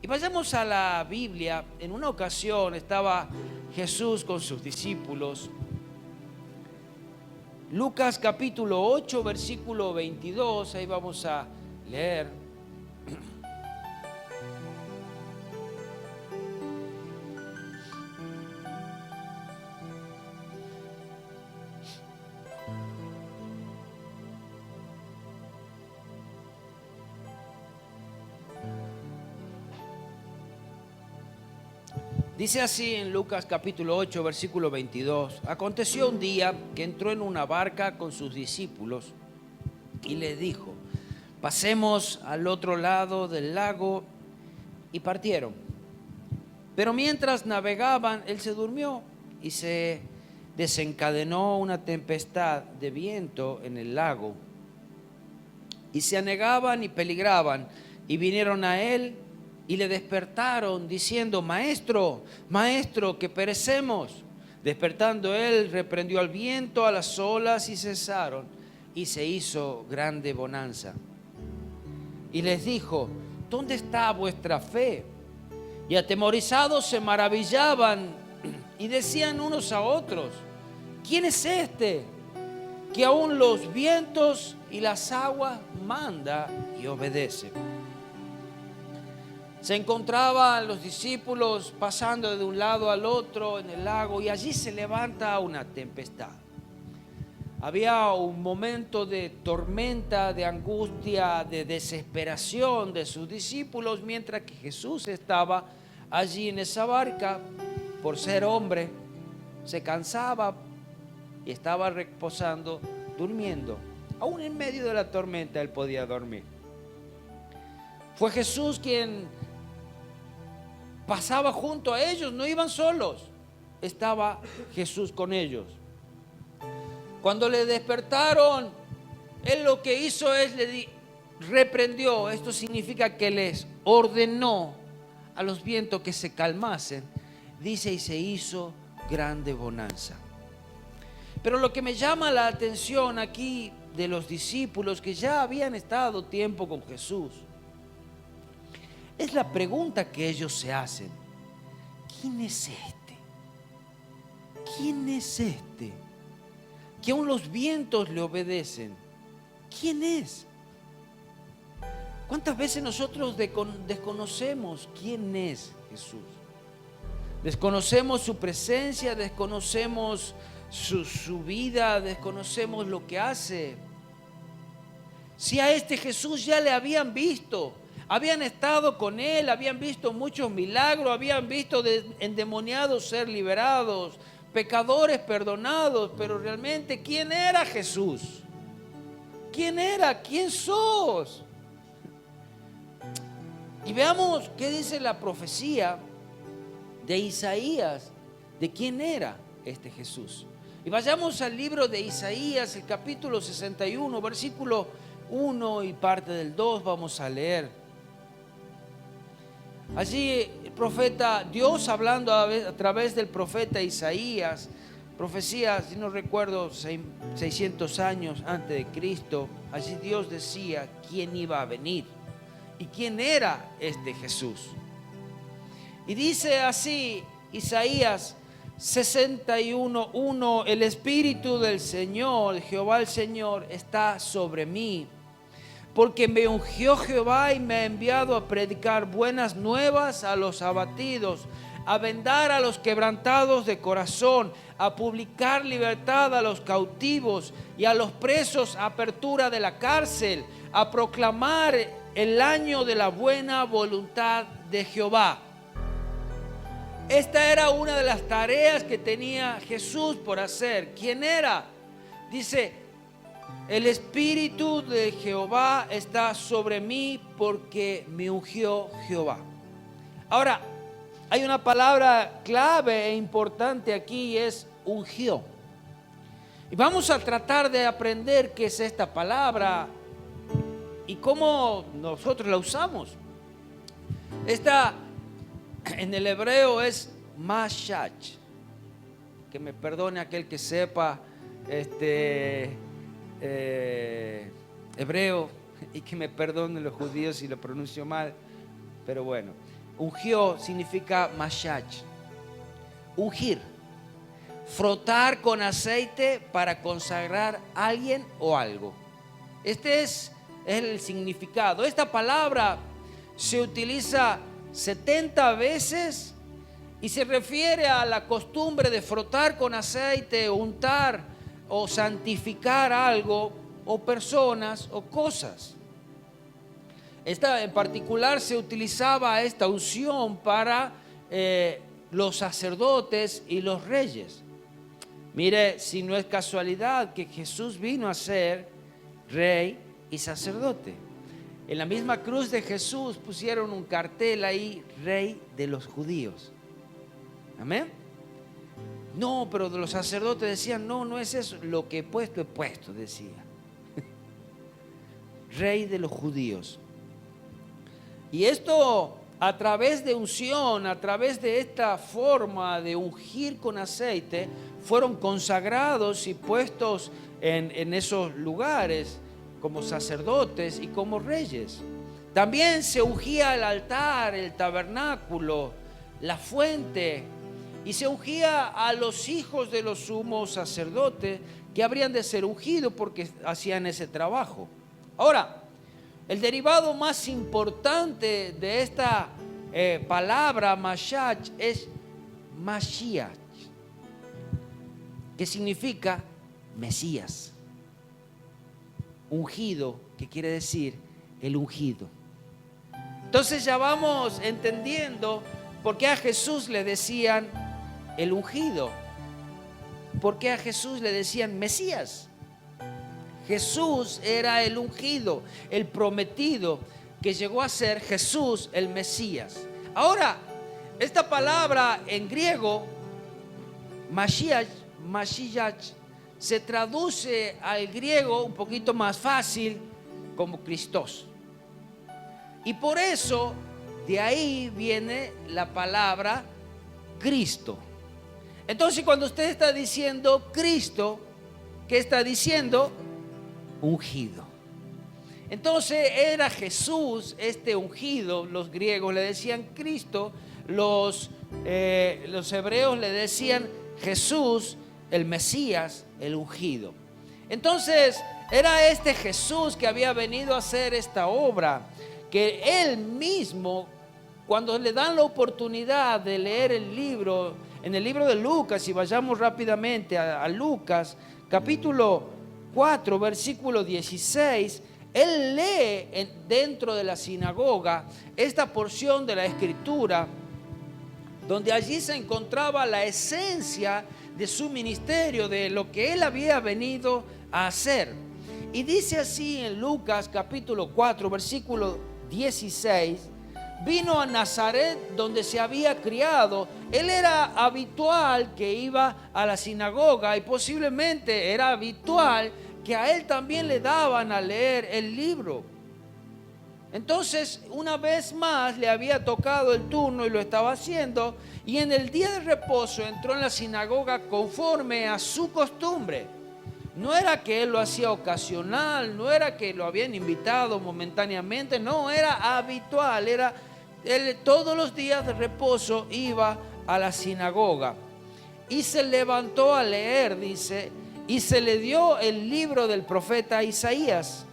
vayamos a la Biblia. En una ocasión estaba Jesús con sus discípulos. Lucas capítulo 8, versículo 22, ahí vamos a leer. Dice así en Lucas capítulo 8, versículo 22. Aconteció un día que entró en una barca con sus discípulos y les dijo: pasemos al otro lado del lago, y partieron. Pero mientras navegaban, él se durmió y se desencadenó una tempestad de viento en el lago. Y se anegaban y peligraban, y vinieron a él y le despertaron diciendo: Maestro, maestro, que perecemos. Despertando él, reprendió al viento, a las olas, y cesaron, y se hizo grande bonanza. Y les dijo: ¿dónde está vuestra fe? Y atemorizados se maravillaban y decían unos a otros: ¿quién es este que aún los vientos y las aguas manda y obedece? Se encontraban los discípulos pasando de un lado al otro en el lago, y allí se levanta una tempestad. Había un momento de tormenta, de angustia, de desesperación de sus discípulos, mientras que Jesús estaba allí en esa barca. Por ser hombre, se cansaba y estaba reposando, durmiendo. Aún en medio de la tormenta él podía dormir. Fue Jesús quien pasaba junto a ellos, no iban solos, estaba Jesús con ellos. Cuando le despertaron, él lo que hizo es reprendió. Esto significa que les ordenó a los vientos que se calmasen. Dice: y se hizo grande bonanza. Pero lo que me llama la atención aquí de los discípulos que ya habían estado tiempo con Jesús es la pregunta que ellos se hacen: ¿quién es este? ¿Quién es este que aún los vientos le obedecen? ¿Quién es? ¿Cuántas veces nosotros desconocemos quién es Jesús? Desconocemos su presencia, desconocemos su vida, desconocemos lo que hace. Si a este Jesús ya le habían visto, habían estado con él, habían visto muchos milagros, habían visto endemoniados ser liberados, pecadores perdonados, pero realmente, ¿quién era Jesús? ¿Quién era? ¿Quién sos? Y veamos qué dice la profecía de Isaías de quién era este Jesús. Y vayamos al libro de Isaías, el capítulo 61, versículo 1 y parte del 2 vamos a leer. Allí el profeta, Dios hablando a través del profeta Isaías, profecía, si no recuerdo, 600 años antes de Cristo. Allí Dios decía quién iba a venir y quién era este Jesús. Y dice así Isaías 61:1: el Espíritu del Señor, Jehová el Señor, está sobre mí, porque me ungió Jehová y me ha enviado a predicar buenas nuevas a los abatidos, a vendar a los quebrantados de corazón, a publicar libertad a los cautivos y a los presos apertura de la cárcel, a proclamar el año de la buena voluntad de Jehová. Esta era una de las tareas que tenía Jesús por hacer. ¿Quién era? Dice: el Espíritu de Jehová está sobre mí porque me ungió Jehová. Ahora, hay una palabra clave e importante aquí, es ungió. Y vamos a tratar de aprender qué es esta palabra y cómo nosotros la usamos. Esta en el hebreo es mashach. Que me perdone aquel que sepa hebreo, y que me perdonen los judíos si lo pronuncio mal, pero bueno, ungió significa mashach, ungir, frotar con aceite para consagrar a alguien o algo. Este es el significado. Esta palabra se utiliza 70 veces y se refiere a la costumbre de frotar con aceite, untar o santificar algo o personas o cosas. Esta en particular se utilizaba esta unción para los sacerdotes y los reyes. Mire, si no es casualidad que Jesús vino a ser rey y sacerdote. En la misma cruz de Jesús pusieron un cartel ahí, Rey de los Judíos. Amén. No, pero los sacerdotes decían, no, no es eso, lo que he puesto, decía. Rey de los Judíos. Y esto a través de unción, a través de esta forma de ungir con aceite, fueron consagrados y puestos en esos lugares como sacerdotes y como reyes. También se ungía el altar, el tabernáculo, la fuente, y se ungía a los hijos de los sumos sacerdotes que habrían de ser ungidos porque hacían ese trabajo. Ahora, el derivado más importante de esta palabra Mashach es Mashiach, que significa Mesías. Ungido, que quiere decir el ungido. Entonces ya vamos entendiendo por qué a Jesús le decían el ungido, por qué a Jesús le decían Mesías. Jesús era el ungido, el prometido, que llegó a ser Jesús el Mesías. Ahora, esta palabra en griego, Mashiach, se traduce al griego un poquito más fácil como Christos. Y por eso, de ahí viene la palabra Cristo. Entonces, cuando usted está diciendo Cristo, ¿qué está diciendo? Ungido. Entonces era Jesús este ungido. Los griegos le decían Cristo, los hebreos le decían Jesús, el Mesías, el ungido. Entonces era este Jesús que había venido a hacer esta obra, que él mismo, cuando le dan la oportunidad de leer el libro, en el libro de Lucas, y vayamos rápidamente a Lucas, capítulo 4, versículo 16, él lee dentro de la sinagoga esta porción de la Escritura, donde allí se encontraba la esencia de su ministerio, de lo que él había venido a hacer. Y dice así en Lucas capítulo 4, versículo 16, vino a Nazaret donde se había criado. Él era habitual que iba a la sinagoga y posiblemente era habitual que a él también le daban a leer el libro. Entonces, una vez más le había tocado el turno y lo estaba haciendo, y en el día de reposo entró en la sinagoga conforme a su costumbre. No era que él lo hacía ocasional, no era que lo habían invitado momentáneamente, no, era habitual, él todos los días de reposo iba a la sinagoga y se levantó a leer, dice, y se le dio el libro del profeta Isaías.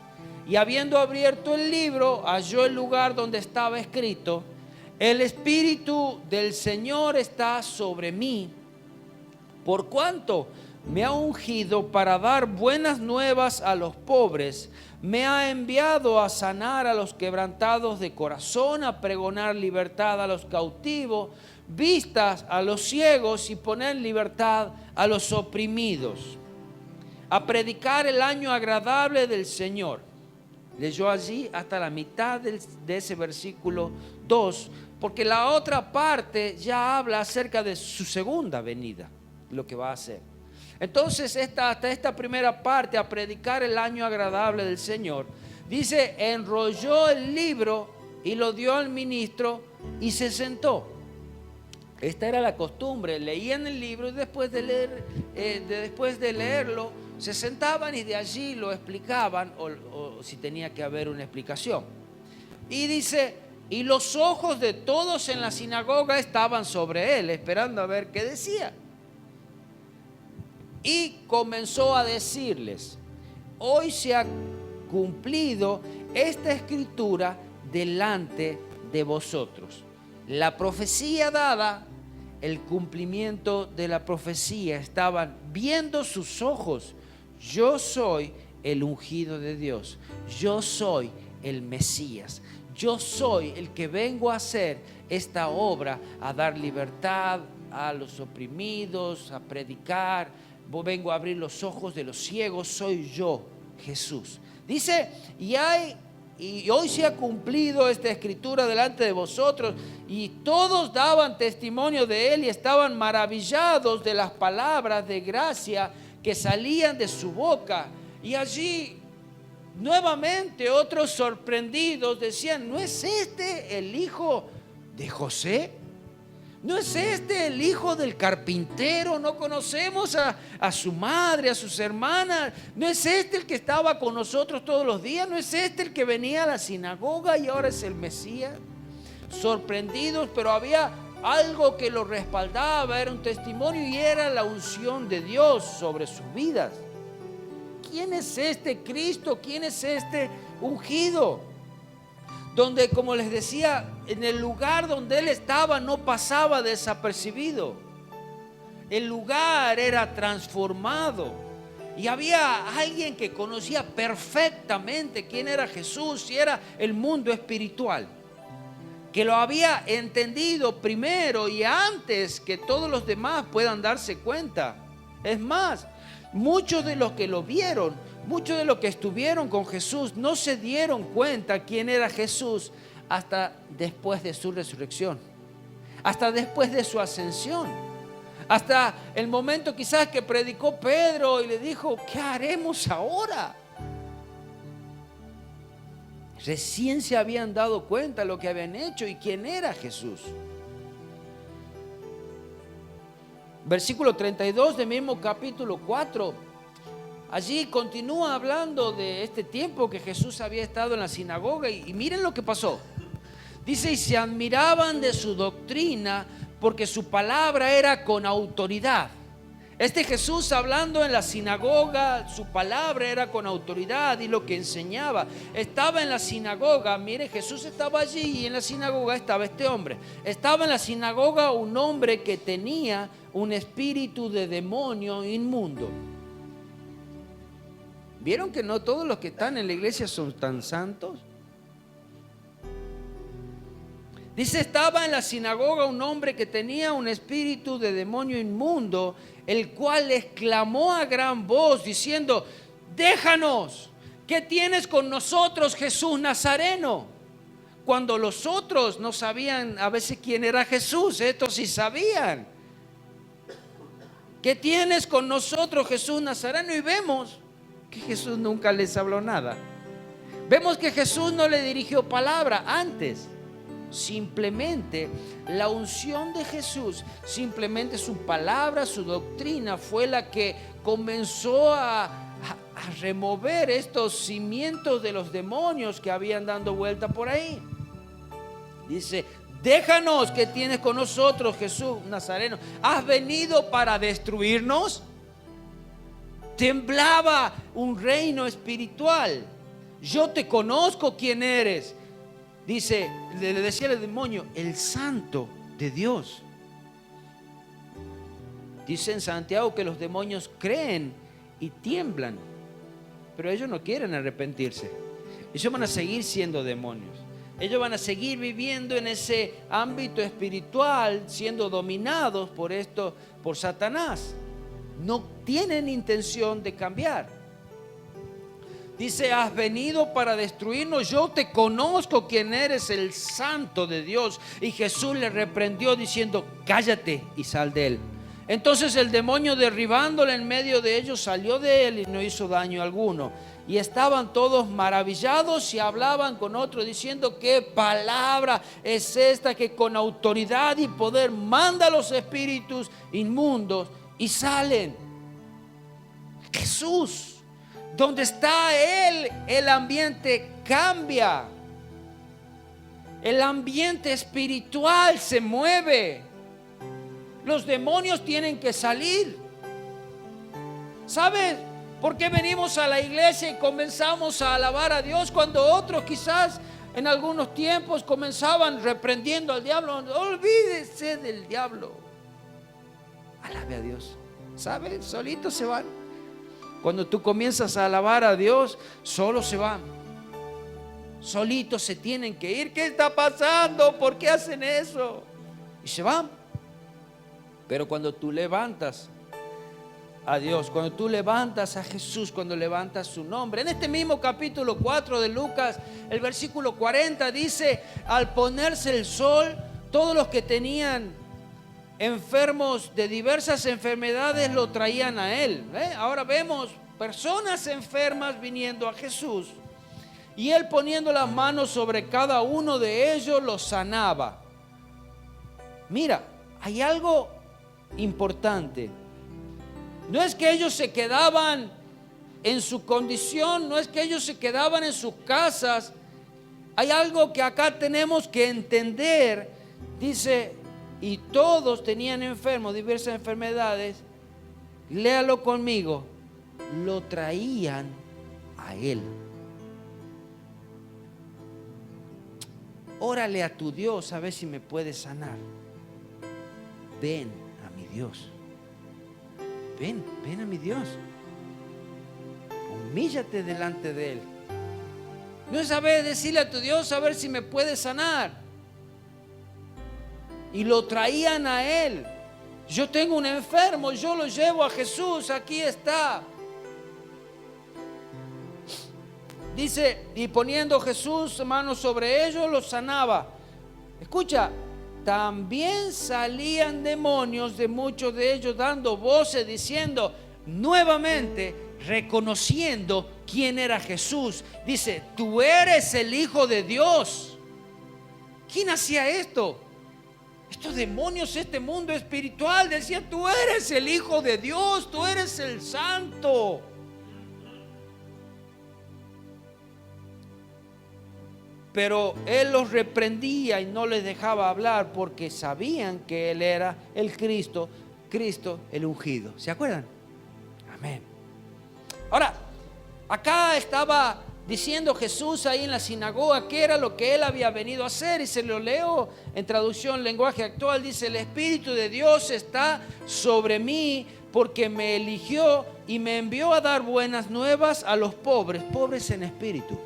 Y habiendo abierto el libro, halló el lugar donde estaba escrito: el Espíritu del Señor está sobre mí, por cuanto me ha ungido para dar buenas nuevas a los pobres. Me ha enviado a sanar a los quebrantados de corazón, a pregonar libertad a los cautivos, vistas a los ciegos y poner libertad a los oprimidos, a predicar el año agradable del Señor. Leyó allí hasta la mitad de ese versículo 2, porque la otra parte ya habla acerca de su segunda venida, lo que va a hacer. Entonces, hasta esta primera parte, a predicar el año agradable del Señor, dice, enrolló el libro y lo dio al ministro y se sentó. Esta era la costumbre, leían el libro y después de leerlo, se sentaban y de allí lo explicaban o si tenía que haber una explicación. Y dice, Y los ojos de todos en la sinagoga estaban sobre él, esperando a ver qué decía. Y comenzó a decirles: hoy se ha cumplido esta escritura delante de vosotros. La profecía dada, el cumplimiento de la profecía, estaban viendo sus ojos. Yo soy el ungido de Dios, yo soy el Mesías, yo soy el que vengo a hacer esta obra, a dar libertad a los oprimidos, a predicar, vengo a abrir los ojos de los ciegos, soy yo, Jesús. Dice, y hoy se ha cumplido esta escritura delante de vosotros. Y todos daban testimonio de él y estaban maravillados de las palabras de gracia que salían de su boca. Y allí nuevamente otros sorprendidos decían: ¿no es este el hijo de José? ¿No es este el hijo del carpintero? ¿No conocemos a su madre, a sus hermanas? ¿No es este el que estaba con nosotros todos los días? ¿No es este el que venía a la sinagoga y ahora es el Mesías? Sorprendidos, pero había algo que lo respaldaba, era un testimonio y era la unción de Dios sobre sus vidas. ¿Quién es este Cristo? ¿Quién es este ungido? Donde, como les decía, en el lugar donde él estaba no pasaba desapercibido. El lugar era transformado y había alguien que conocía perfectamente quién era Jesús y era el mundo espiritual, que lo había entendido primero y antes que todos los demás puedan darse cuenta. Es más, muchos de los que lo vieron, muchos de los que estuvieron con Jesús no se dieron cuenta quién era Jesús hasta después de su resurrección, hasta después de su ascensión, hasta el momento quizás que predicó Pedro y le dijo: ¿qué haremos ahora? Recién se habían dado cuenta de lo que habían hecho y quién era Jesús. Versículo 32 del mismo capítulo 4. Allí continúa hablando de este tiempo que Jesús había estado en la sinagoga y miren lo que pasó. Dice: y se admiraban de su doctrina porque su palabra era con autoridad. Este Jesús hablando en la sinagoga, su palabra era con autoridad y lo que enseñaba. Estaba en la sinagoga, mire, Jesús estaba allí y en la sinagoga estaba este hombre. Estaba en la sinagoga un hombre que tenía un espíritu de demonio inmundo. ¿Vieron que no todos los que están en la iglesia son tan santos? Dice: estaba en la sinagoga un hombre que tenía un espíritu de demonio inmundo, el cual exclamó a gran voz diciendo: déjanos, ¿qué tienes con nosotros, Jesús Nazareno? Cuando los otros no sabían a veces quién era Jesús, estos sí sabían. ¿Qué tienes con nosotros, Jesús Nazareno? Y vemos que Jesús nunca les habló nada. Vemos que Jesús no le dirigió palabra antes. Simplemente la unción de Jesús, simplemente su palabra, su doctrina fue la que comenzó a remover estos cimientos de los demonios que habían dando vuelta por ahí. Dice: déjanos, ¿qué tienes con nosotros, Jesús Nazareno? ¿Has venido para destruirnos? Temblaba un reino espiritual. Yo te conozco quién eres. Dice, le decía el demonio: el santo de Dios. Dice en Santiago que los demonios creen y tiemblan, pero ellos no quieren arrepentirse. Ellos van a seguir siendo demonios. Ellos van a seguir viviendo en ese ámbito espiritual, siendo dominados por esto, por Satanás. No tienen intención de cambiar. Dice: has venido para destruirnos, yo te conozco quién eres, el santo de Dios. Y Jesús le reprendió diciendo: cállate y sal de él. Entonces el demonio, derribándole en medio de ellos, salió de él y no hizo daño alguno. Y estaban todos maravillados y hablaban con otros diciendo: ¿qué palabra es esta que con autoridad y poder manda a los espíritus inmundos y salen? Jesús, donde está Él, el ambiente cambia. El ambiente espiritual se mueve. Los demonios tienen que salir. ¿Sabes por qué venimos a la iglesia y comenzamos a alabar a Dios cuando otros quizás en algunos tiempos comenzaban reprendiendo al diablo? Olvídese del diablo. Alabe a Dios. ¿Sabes? Solitos se van. Cuando tú comienzas a alabar a Dios, solo se van. Solitos se tienen que ir. ¿Qué está pasando? ¿Por qué hacen eso? Y se van. Pero cuando tú levantas a Dios, cuando tú levantas a Jesús, cuando levantas su nombre, en este mismo capítulo 4 de Lucas, el versículo 40 dice: al ponerse el sol, todos los que tenían enfermos de diversas enfermedades lo traían a él. Ahora vemos personas enfermas viniendo a Jesús, y él, poniendo las manos sobre cada uno de ellos, los sanaba. Mira, hay algo importante. No es que ellos se quedaban en su condición, no es que ellos se quedaban en sus casas. Hay algo que acá tenemos que entender. Dice: y todos tenían enfermos, diversas enfermedades. Léalo conmigo. Lo traían a él. Órale a tu Dios a ver si me puede sanar. Ven a mi Dios. Ven a mi Dios. Humíllate delante de Él. No es saber decirle a tu Dios a ver si me puede sanar. Y lo traían a Él. Yo tengo un enfermo, yo lo llevo a Jesús, aquí está. Dice: y poniendo Jesús manos sobre ellos, los sanaba. Escucha, también salían demonios de muchos de ellos, dando voces, diciendo, nuevamente reconociendo quién era Jesús. Dice: tú eres el Hijo de Dios. ¿Quién hacía esto? Estos demonios, este mundo espiritual decía: tú eres el Hijo de Dios, tú eres el Santo. Pero él los reprendía y no les dejaba hablar, porque sabían que él era el Cristo, el ungido. ¿Se acuerdan? Amén. Ahora, acá estaba diciendo Jesús ahí en la sinagoga qué era lo que él había venido a hacer, y se lo leo en traducción lenguaje actual. Dice: el Espíritu de Dios está sobre mí, porque me eligió y me envió a dar buenas nuevas a los pobres en espíritu.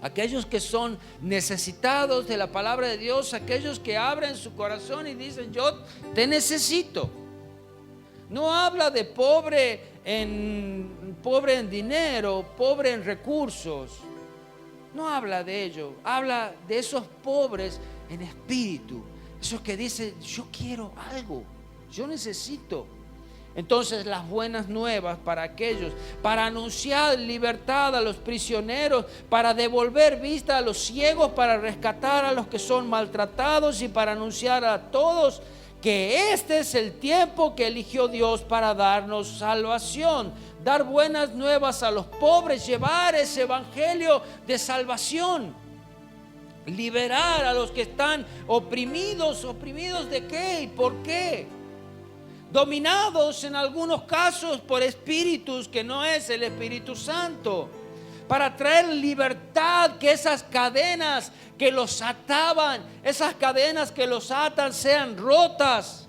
Aquellos que son necesitados de la palabra de Dios, aquellos que abren su corazón y dicen: yo te necesito. No habla de pobre en dinero, pobre en recursos. No habla de ello. Habla de esos pobres en espíritu. Esos que dicen: yo quiero algo, yo necesito. Entonces, las buenas nuevas para aquellos, para anunciar libertad a los prisioneros, para devolver vista a los ciegos, para rescatar a los que son maltratados, y para anunciar a todos que este es el tiempo que eligió Dios para darnos salvación. Dar buenas nuevas a los pobres, llevar ese evangelio de salvación. Liberar a los que están oprimidos. ¿Oprimidos de qué y por qué? Dominados en algunos casos por espíritus que no es el Espíritu Santo, para traer libertad, que esas cadenas que los ataban, esas cadenas que los atan, sean rotas.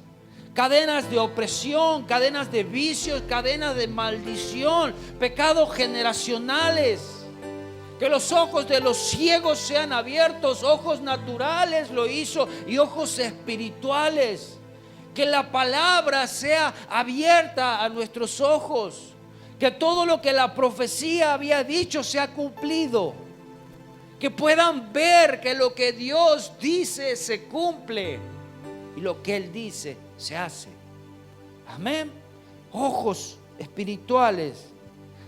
Cadenas de opresión, cadenas de vicios, cadenas de maldición, pecados generacionales. Que los ojos de los ciegos sean abiertos, ojos naturales lo hizo, y ojos espirituales. Que la palabra sea abierta a nuestros ojos. Que todo lo que la profecía había dicho se ha cumplido. Que puedan ver que lo que Dios dice se cumple, y lo que Él dice se hace. Amén. Ojos espirituales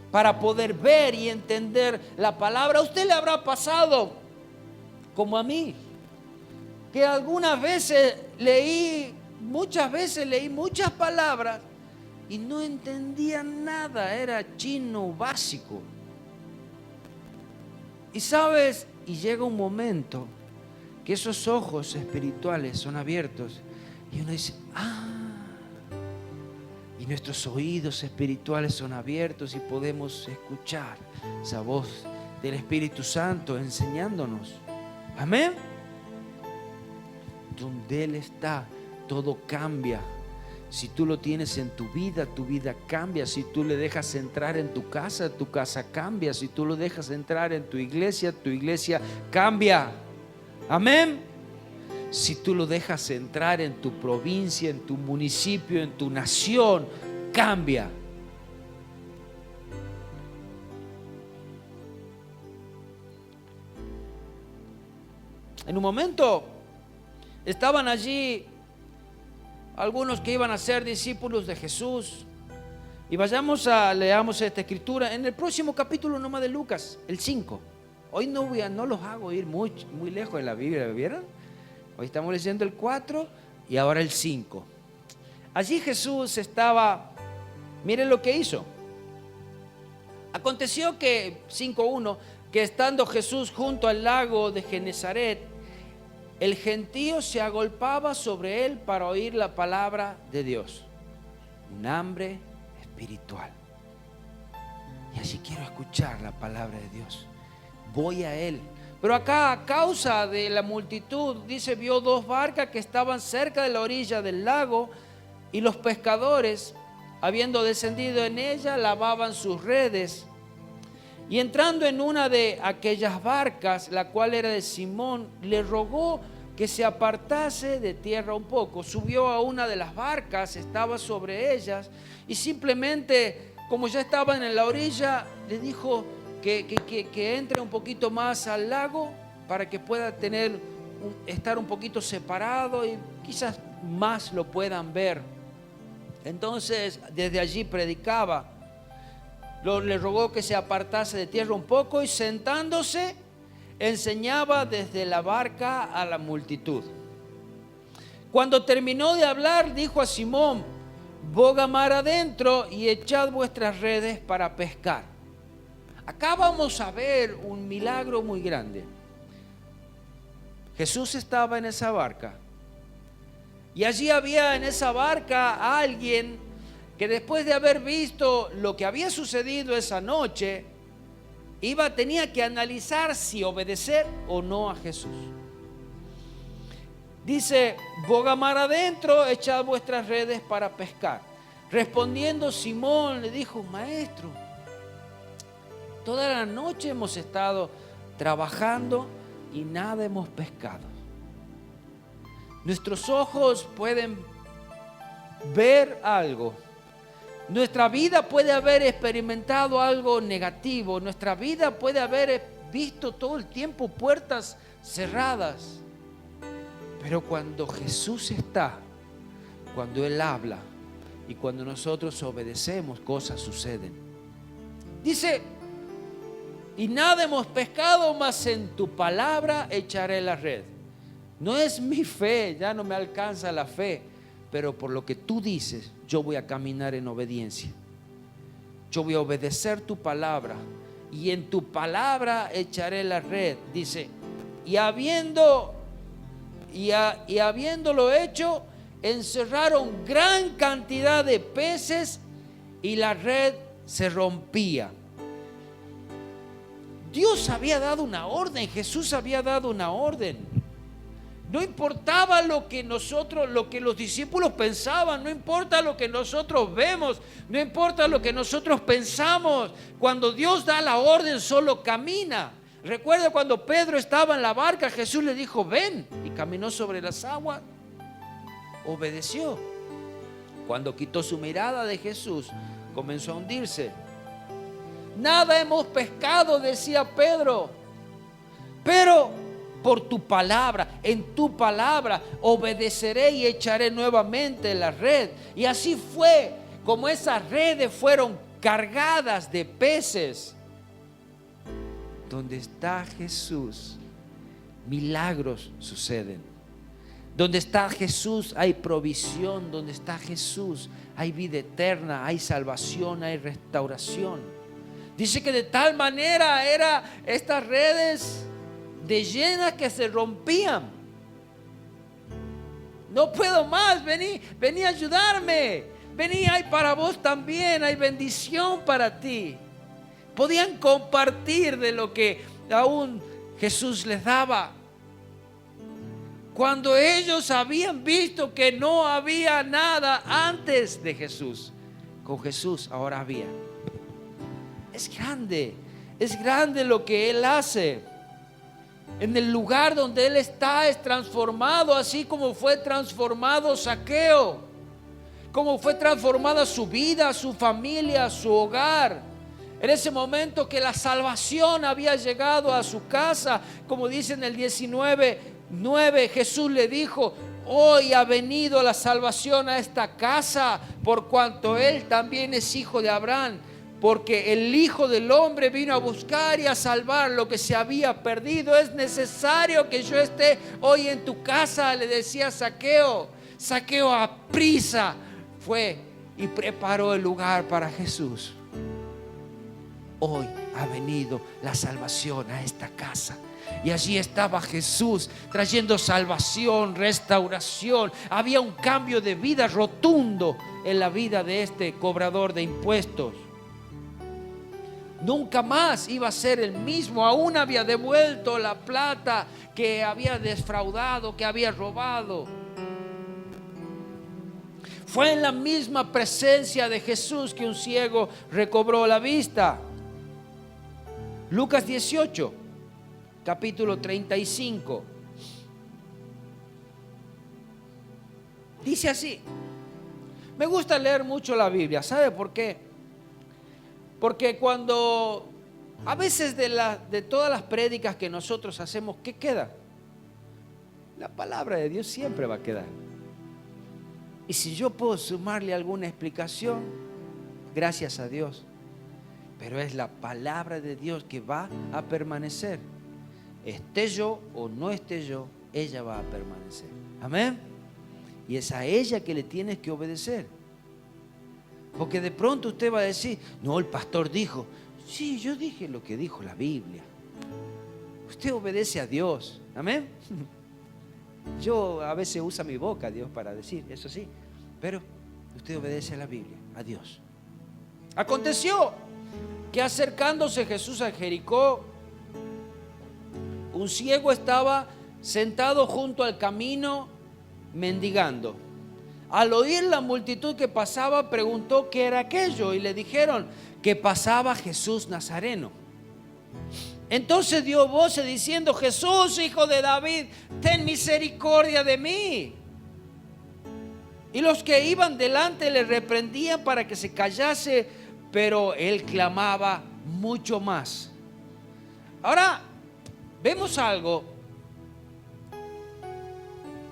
para poder ver y entender la palabra. A usted le habrá pasado como a mí, que muchas veces leí muchas palabras y no entendía nada, era chino básico. Y sabes, y llega un momento que esos ojos espirituales son abiertos y uno dice, y nuestros oídos espirituales son abiertos y podemos escuchar esa voz del Espíritu Santo enseñándonos. Amén. Donde Él está, todo cambia. Si tú lo tienes en tu vida cambia. Si tú le dejas entrar en tu casa cambia. Si tú lo dejas entrar en tu iglesia cambia. Amén. Si tú lo dejas entrar en tu provincia, en tu municipio, en tu nación, cambia. En un momento estaban allí algunos que iban a ser discípulos de Jesús. Y leamos esta escritura en el próximo capítulo nomás de Lucas, el 5. Hoy no los hago ir muy lejos de la Biblia, ¿vieron? Hoy estamos leyendo el 4 y ahora el 5. Allí Jesús estaba, miren lo que hizo. Aconteció que, 5:1, que estando Jesús junto al lago de Genezaret, el gentío se agolpaba sobre él para oír la palabra de Dios. Un hambre espiritual. Y así quiero escuchar la palabra de Dios. Voy a Él. Pero acá, a causa de la multitud, dice, vio 2 barcas que estaban cerca de la orilla del lago, y los pescadores, habiendo descendido en ella, lavaban sus redes. Y entrando en una de aquellas barcas, la cual era de Simón, le rogó que se apartase de tierra un poco. Subió a una de las barcas, estaba sobre ellas, y simplemente, como ya estaban en la orilla, le dijo que entre un poquito más al lago para que pueda estar un poquito separado y quizás más lo puedan ver. Entonces desde allí predicaba. Le rogó que se apartase de tierra un poco y sentándose enseñaba desde la barca a la multitud. Cuando terminó de hablar, dijo a Simón: boga mar adentro y echad vuestras redes para pescar. Acá vamos a ver un milagro muy grande. Jesús estaba en esa barca y allí había en esa barca a alguien que, después de haber visto lo que había sucedido esa noche, tenía que analizar si obedecer o no a Jesús. Dice: boga mar adentro, echad vuestras redes para pescar. Respondiendo Simón le dijo: maestro, toda la noche hemos estado trabajando y nada hemos pescado. Nuestros ojos pueden ver algo. Nuestra vida puede haber experimentado algo negativo. Nuestra vida puede haber visto todo el tiempo puertas cerradas. Pero cuando Jesús está, cuando Él habla y cuando nosotros obedecemos, cosas suceden. Dice: y nada hemos pescado, mas en tu palabra echaré la red. No es mi fe, ya no me alcanza la fe, pero por lo que tú dices, yo voy a caminar en obediencia. Yo voy a obedecer tu palabra y en tu palabra echaré la red. Dice: y habiéndolo hecho, encerraron gran cantidad de peces y la red se rompía. Dios había dado una orden, Jesús había dado una orden. No importaba lo que los discípulos pensaban, no importa lo que nosotros vemos, no importa lo que nosotros pensamos. Cuando Dios da la orden, solo camina. Recuerda cuando Pedro estaba en la barca, Jesús le dijo: ven, y caminó sobre las aguas. Obedeció. Cuando quitó su mirada de Jesús, comenzó a hundirse. Nada hemos pescado, decía Pedro, pero por tu palabra, en tu palabra obedeceré y echaré nuevamente la red. Y así fue como esas redes fueron cargadas de peces. Donde está Jesús, milagros suceden. Donde está Jesús hay provisión. Donde está Jesús hay vida eterna, hay salvación, hay restauración. Dice que de tal manera eran estas redes de llenas que se rompían. no puedo más, vení a ayudarme. Vení, hay para vos también, hay bendición para ti. Podían compartir de lo que aún Jesús les daba. Cuando ellos habían visto que no había nada antes de Jesús, con Jesús ahora había. Es grande lo que Él hace. En el lugar donde Él está es transformado, así como fue transformado Zaqueo, como fue transformada su vida, su familia, su hogar. En ese momento que la salvación había llegado a su casa, como dice en el 19:9, Jesús le dijo: hoy ha venido la salvación a esta casa, por cuanto Él también es hijo de Abraham. Porque el Hijo del Hombre vino a buscar y a salvar lo que se había perdido. Es necesario que yo esté hoy en tu casa, le decía Zaqueo. Zaqueo a prisa fue y preparó el lugar para Jesús. Hoy ha venido la salvación a esta casa. Y allí estaba Jesús trayendo salvación, restauración. Había un cambio de vida rotundo en la vida de este cobrador de impuestos. Nunca más iba a ser el mismo. Aún había devuelto la plata que había defraudado, que había robado. Fue en la misma presencia de Jesús que un ciego recobró la vista. Lucas 18, capítulo 35. Dice así. Me gusta leer mucho la Biblia. ¿Sabe por qué? Porque cuando a veces de todas las prédicas que nosotros hacemos, ¿qué queda? La palabra de Dios siempre va a quedar. Y si yo puedo sumarle alguna explicación, gracias a Dios. Pero es la palabra de Dios que va a permanecer. Esté yo o no esté yo, ella va a permanecer. Amén. Y es a ella que le tienes que obedecer. Porque de pronto usted va a decir: no, el pastor dijo. Sí, yo dije lo que dijo la Biblia. Usted obedece a Dios. Amén. Yo a veces uso mi boca, Dios, para decir, eso sí. Pero usted obedece a la Biblia, a Dios. Aconteció que acercándose Jesús a Jericó, un ciego estaba sentado junto al camino mendigando. Al oír la multitud que pasaba, preguntó qué era aquello, y le dijeron que pasaba Jesús Nazareno. Entonces dio voces diciendo: Jesús, hijo de David, ten misericordia de mí. Y los que iban delante le reprendían para que se callase, pero él clamaba mucho más. Ahora vemos algo.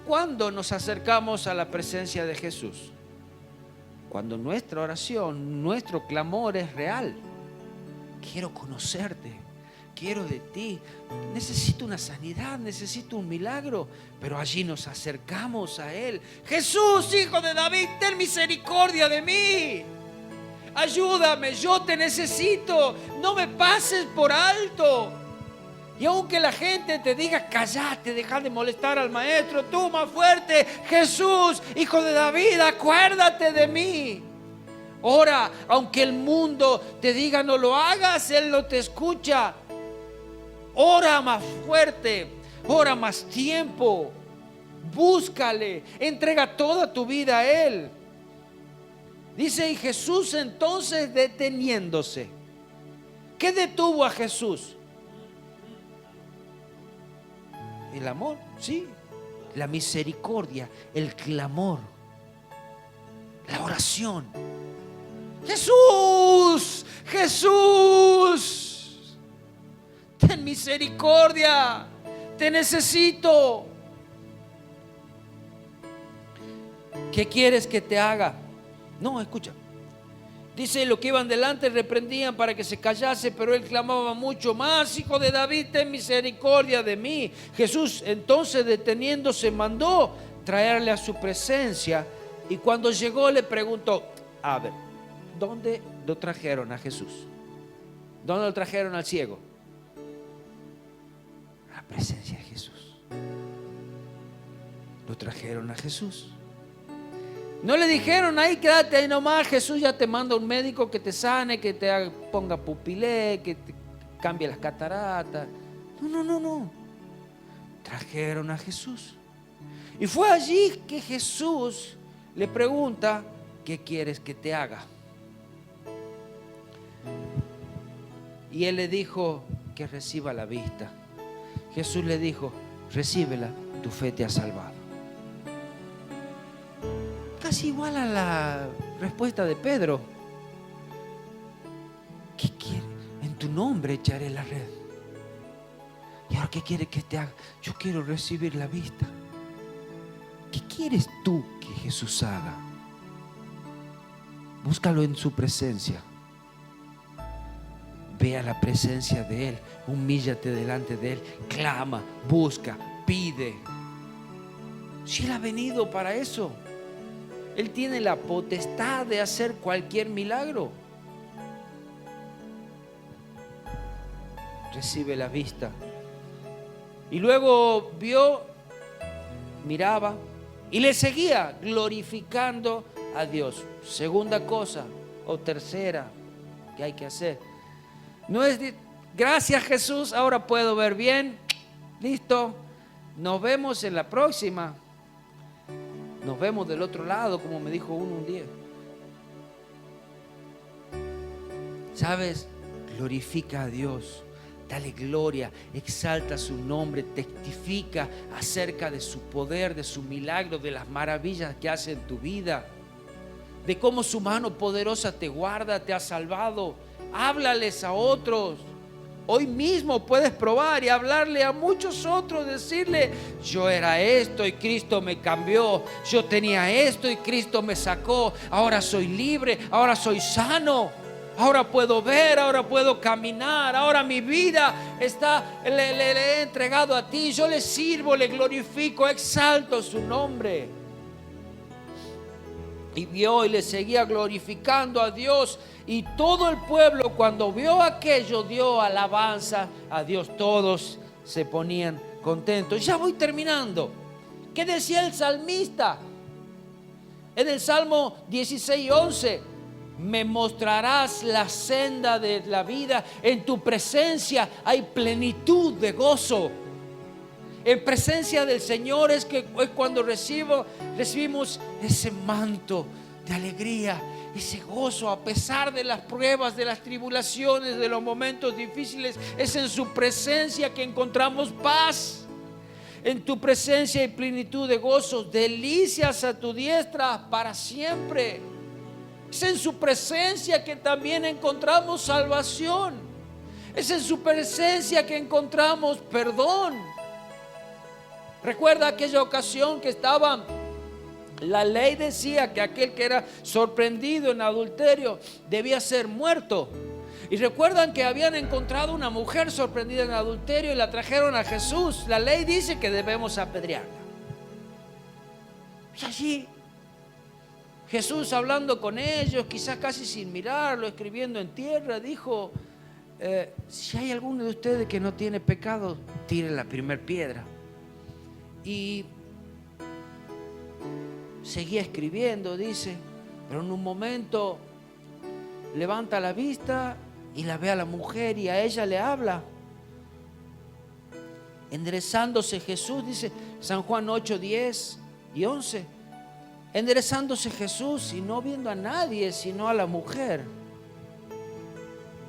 ¿Cuándo nos acercamos a la presencia de Jesús? Cuando nuestra oración, nuestro clamor es real. Quiero conocerte, quiero de ti, necesito una sanidad, necesito un milagro. Pero allí nos acercamos a Él. Jesús, hijo de David, ten misericordia de mí. Ayúdame, yo te necesito, no me pases por alto. Y aunque la gente te diga: cállate, deja de molestar al maestro, tú más fuerte, Jesús, hijo de David, acuérdate de mí. Ora, aunque el mundo te diga no lo hagas, Él no te escucha. Ora más fuerte, ora más tiempo, búscale, entrega toda tu vida a Él. Dice: y Jesús entonces deteniéndose. ¿Qué detuvo a Jesús? El amor, sí. La misericordia, el clamor, la oración. Jesús, Jesús, ten misericordia, te necesito. ¿Qué quieres que te haga? No, escucha. Dice: los que iban delante reprendían para que se callase, pero él clamaba mucho más: Hijo de David, ten misericordia de mí. Jesús entonces, deteniéndose, mandó traerle a su presencia, y cuando llegó le preguntó: a ver, ¿dónde lo trajeron a Jesús? ¿Dónde lo trajeron al ciego? A la presencia de Jesús. lo trajeron a Jesús. No le dijeron, ahí quédate ahí nomás, Jesús ya te manda un médico que te sane, que te ponga pupilé, que te cambie las cataratas. No. Trajeron a Jesús. Y fue allí que Jesús le pregunta, ¿qué quieres que te haga? Y él le dijo que reciba la vista. Jesús le dijo, recíbela, tu fe te ha salvado. Casi igual a la respuesta de Pedro. ¿Qué quiere? En tu nombre echaré la red. ¿Y ahora qué quiere que te haga? Yo quiero recibir la vista. ¿Qué quieres tú que Jesús haga? Búscalo en su presencia. Ve a la presencia de Él. Humíllate delante de Él. Clama, busca, pide. Si Él ha venido para eso. Él tiene la potestad de hacer cualquier milagro. Recibe la vista. Y luego vio, miraba y le seguía glorificando a Dios. Segunda cosa o tercera que hay que hacer. No es gracias Jesús, ahora puedo ver bien. Listo. Nos vemos en la próxima. Nos vemos del otro lado, como me dijo uno un día. ¿Sabes? Glorifica a Dios. Dale gloria, exalta su nombre, testifica acerca de su poder, de su milagro, de las maravillas que hace en tu vida, de cómo su mano poderosa te guarda, te ha salvado. Háblales a otros. Hoy mismo puedes probar y hablarle a muchos otros, decirle, yo era esto y Cristo me cambió, yo tenía esto y Cristo me sacó, ahora soy libre, ahora soy sano, ahora puedo ver, ahora puedo caminar, ahora mi vida está, le he entregado a ti, yo le sirvo, le glorifico, exalto su nombre. Y vio y le seguía glorificando a Dios. Y todo el pueblo, cuando vio aquello, dio alabanza a Dios. Todos se ponían contentos. Ya voy terminando. ¿Qué decía el salmista? En el Salmo 16:11, me mostrarás la senda de la vida. En tu presencia hay plenitud de gozo. En presencia del Señor es cuando recibimos ese manto de alegría, ese gozo a pesar de las pruebas, de las tribulaciones, de los momentos difíciles. Es en su presencia que encontramos paz. En tu presencia hay plenitud de gozo, delicias a tu diestra para siempre. Es en su presencia que también encontramos salvación. Es en su presencia que encontramos perdón. Recuerda aquella ocasión que la ley decía que aquel que era sorprendido en adulterio debía ser muerto. Y recuerdan que habían encontrado una mujer sorprendida en adulterio y la trajeron a Jesús. La ley dice que debemos apedrearla. Y allí Jesús, hablando con ellos, quizás casi sin mirarlo, escribiendo en tierra, dijo, si hay alguno de ustedes que no tiene pecado, tire la primera piedra. Y seguía escribiendo, dice, pero en un momento levanta la vista y la ve a la mujer y a ella le habla. Enderezándose Jesús, dice San Juan 8, 10 y 11. Enderezándose Jesús y no viendo a nadie sino a la mujer.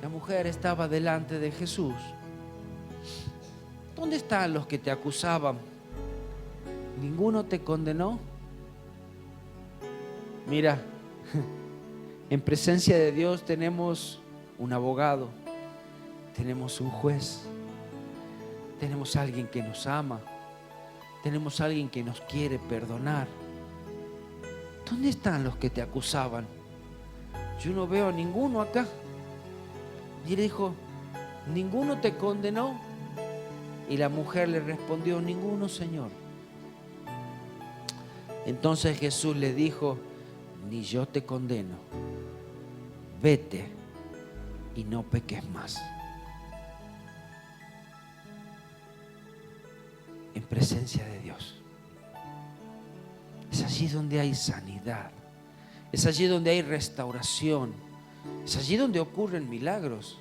La mujer estaba delante de Jesús. ¿Dónde están los que te acusaban? ¿Ninguno te condenó? Mira, en presencia de Dios tenemos un abogado, tenemos un juez, tenemos alguien que nos ama, tenemos alguien que nos quiere perdonar. ¿Dónde están los que te acusaban? Yo no veo a ninguno acá. Y él dijo, ¿ninguno te condenó? Y la mujer le respondió, ninguno, Señor. Entonces Jesús le dijo, ni yo te condeno, vete y no peques más. En presencia de Dios. es allí donde hay sanidad, es allí donde hay restauración, es allí donde ocurren milagros.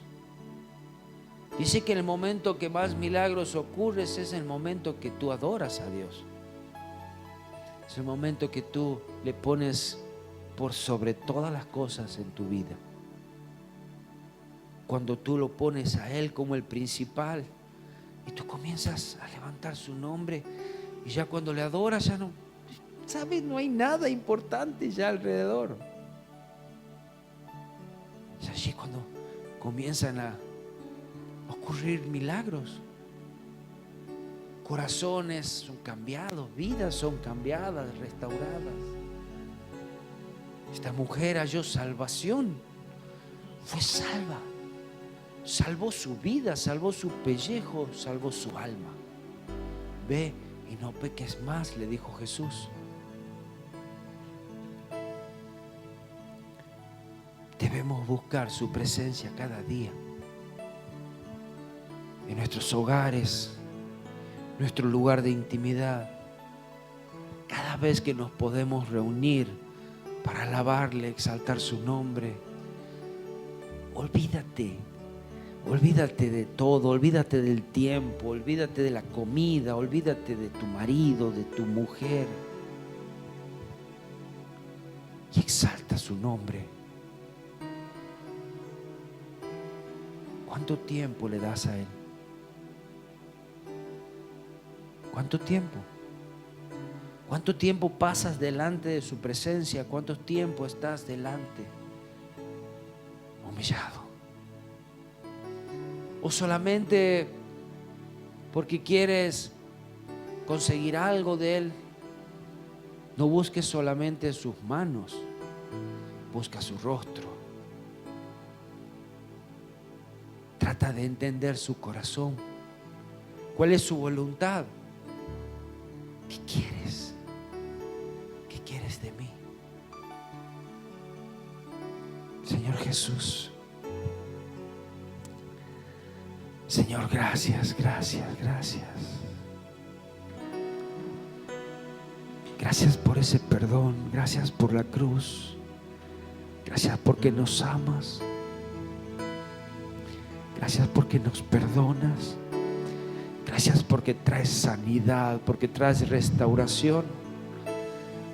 Dice que el momento que más milagros ocurren es el momento que tú adoras a Dios. Es el momento que tú le pones por sobre todas las cosas en tu vida. Cuando tú lo pones a Él como el principal y tú comienzas a levantar su nombre, y ya cuando le adoras ya no, ¿sabes? No hay nada importante ya alrededor. Es allí cuando comienzan a ocurrir milagros. Corazones son cambiados, vidas son cambiadas, restauradas. Esta mujer halló salvación, fue salva, salvó su vida, salvó su pellejo, salvó su alma. Ve y no peques más, le dijo Jesús. Debemos buscar su presencia cada día, en nuestros hogares, nuestro lugar de intimidad. Cada vez que nos podemos reunir para alabarle, exaltar su nombre, olvídate de todo, olvídate del tiempo, olvídate de la comida, olvídate de tu marido, de tu mujer, y exalta su nombre. ¿Cuánto tiempo le das a Él? ¿Cuánto tiempo? ¿Cuánto tiempo pasas delante de su presencia? ¿Cuánto tiempo estás delante? Humillado. ¿O solamente porque quieres conseguir algo de Él? No busques solamente sus manos, busca su rostro. Trata de entender su corazón. ¿Cuál es su voluntad? ¿Qué quieres? ¿Qué quieres de mí? Señor Jesús, Señor, gracias, gracias, gracias. Gracias por ese perdón, gracias por la cruz, gracias porque nos amas, gracias porque nos perdonas. Gracias porque traes sanidad, porque traes restauración,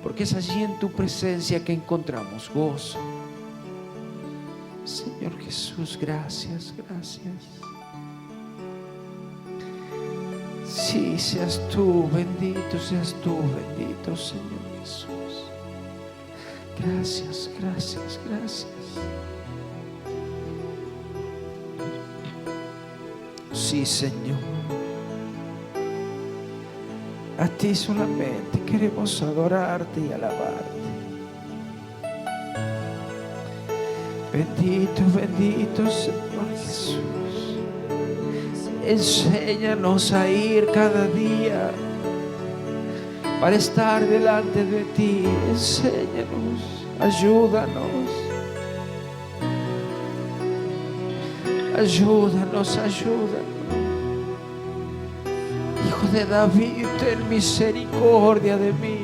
porque es allí en tu presencia que encontramos gozo. Señor Jesús, gracias, gracias. Sí, seas tú bendito, Señor Jesús. Gracias, gracias, gracias. Sí, Señor. A ti solamente queremos adorarte y alabarte. Bendito, bendito Señor Jesús. Enséñanos a ir cada día para estar delante de ti. Enséñanos, ayúdanos. Ayúdanos, ayúdanos. Hijo de David, ten misericordia de mí.